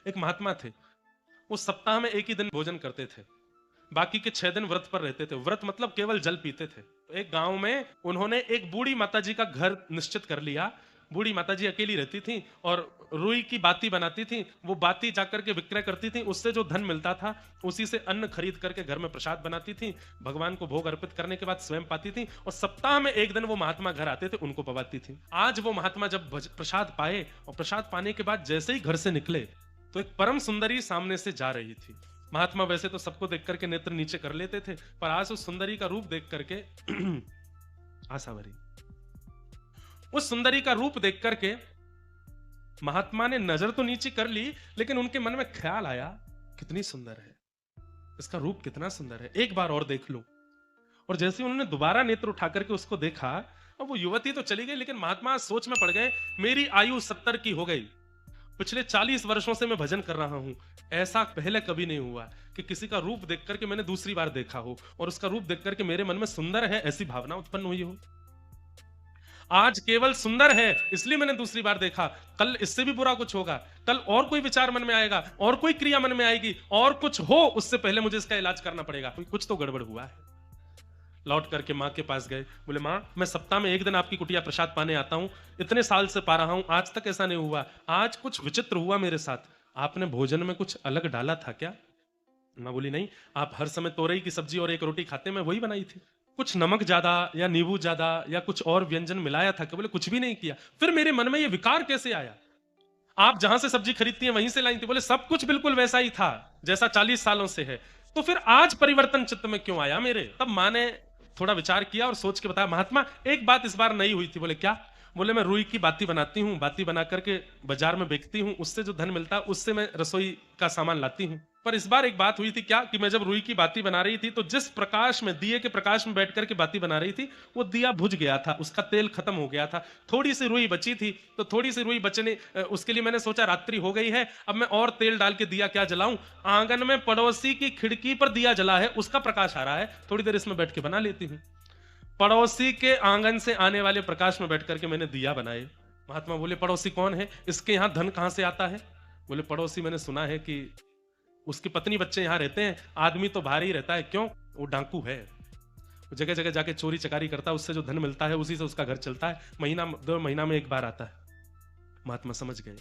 एक महात्मा थे, वो सप्ताह में एक ही दिन भोजन करते थे, बाकी के 6 दिन व्रत पर रहते थे। व्रत मतलब केवल जल पीते थे। तो एक गांव में उन्होंने एक बूढ़ी माताजी का घर निश्चित कर लिया। बूढ़ी माताजी अकेली रहती थी और रुई की बाती बनाती थी। वो बाती जाकर के विक्रय करती थी, उससे जो धन मिलता था उसी से अन्न खरीद करके घर में प्रसाद बनाती थी। भगवान को भोग अर्पित करने के बाद स्वयं पाती थी और सप्ताह में एक दिन वो महात्मा घर आते थे, उनको पवाती थी। आज वो महात्मा जब प्रसाद पाए और प्रसाद पाने के बाद जैसे ही घर से निकले तो एक परम सुंदरी सामने से जा रही थी। महात्मा वैसे तो सबको देख करके नेत्र नीचे कर लेते थे, पर आज उस सुंदरी का रूप देख करके आशा भरी, उस सुंदरी का रूप देख करके महात्मा ने नजर तो नीचे कर ली, लेकिन उनके मन में ख्याल आया, कितनी सुंदर है, इसका रूप कितना सुंदर है, एक बार और देख लो। और जैसे उन्होंने दोबारा नेत्र उठा करके उसको देखा, और वो युवती तो चली गई, लेकिन महात्मा सोच में पड़ गए, मेरी आयु 70 की हो गई, पिछले 40 वर्षों से मैं भजन कर रहा हूं, ऐसा पहले कभी नहीं हुआ कि किसी का रूप देख करके मैंने दूसरी बार देखा हो और उसका रूप देख करके मेरे मन में सुंदर है ऐसी भावना उत्पन्न हुई हो। आज केवल सुंदर है इसलिए मैंने दूसरी बार देखा, कल इससे भी बुरा कुछ होगा, कल और कोई विचार मन में आएगा, और कोई क्रिया मन में आएगी, और कुछ हो उससे पहले मुझे इसका इलाज करना पड़ेगा, कुछ तो गड़बड़ हुआ है। लौट करके माँ के पास गए, बोले माँ मैं सप्ताह में एक दिन आपकी कुटिया प्रसाद पाने आता हूँ, इतने साल से पा रहा हूँ, आज तक ऐसा नहीं हुआ, आज कुछ विचित्र हुआ मेरे साथ, आपने भोजन में कुछ अलग डाला था क्या? माँ बोली नहीं, आप हर समय तोरई की सब्जी और एक रोटी खाते, मैं वही बनाई थी, कुछ नमक ज्यादा या नींबू ज्यादा या कुछ और व्यंजन मिलाया था क्या? बोले कुछ भी नहीं किया। फिर मेरे मन में ये विकार कैसे आया? आप जहां से सब्जी खरीदती हैं वहीं से लाई थी? बोले सब कुछ बिल्कुल वैसा ही था जैसा 40 सालों से है। तो फिर आज परिवर्तन चित्त में क्यों आया मेरे? तब माँ ने थोड़ा विचार किया और सोच के बताया, महात्मा एक बात इस बार नई हुई थी। बोले क्या? बोले मैं रुई की बाती बनाती हूँ, बाती बना करके बाजार में बेचती हूँ, उससे जो धन मिलता है उससे मैं रसोई का सामान लाती हूँ। पर इस बार एक बात हुई थी क्या कि मैं जब रुई की बाती बना रही थी तो जिस प्रकाश में, दिए के प्रकाश में बैठ करके बाती बना रही थी, वो दिया बुझ गया था, उसका तेल खत्म हो गया था, थोड़ी सी रुई बची थी, तो थोड़ी सी रुई बचने उसके लिए मैंने सोचा रात्रि हो गई है, अब मैं और तेल डाल के दिया क्या जलाऊं? आंगन में पड़ोसी की खिड़की पर दिया जला है, उसका प्रकाश आ रहा है, थोड़ी देर इसमें बैठ के बना लेती हूँ। पड़ोसी के आंगन से आने वाले प्रकाश में बैठ करके मैंने दिया बनाए। महात्मा बोले पड़ोसी कौन है? इसके यहाँ धन कहां से आता है? बोले पड़ोसी मैंने सुना है कि उसकी पत्नी बच्चे यहाँ रहते हैं, आदमी तो बाहर ही रहता है। क्यों? वो डाकू है, वो जगह जगह जाके चोरी चकारी करता है, उससे जो धन मिलता है उसी से उसका घर चलता है, महीना 2 महीना में एक बार आता है। महात्मा समझ गए,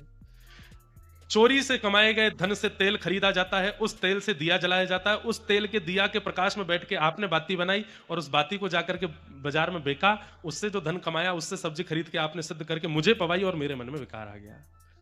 चोरी से कमाए गए धन से तेल खरीदा जाता है, उस तेल से दिया जलाया जाता है, उस तेल के दिया के प्रकाश में बैठ के आपने बाती बनाई और उस बाती को जाकर के बाजार में बेचा, उससे जो धन कमाया उससे सब्जी खरीद के आपने सिद्ध करके मुझे पवाई और मेरे मन में विकार आ गया।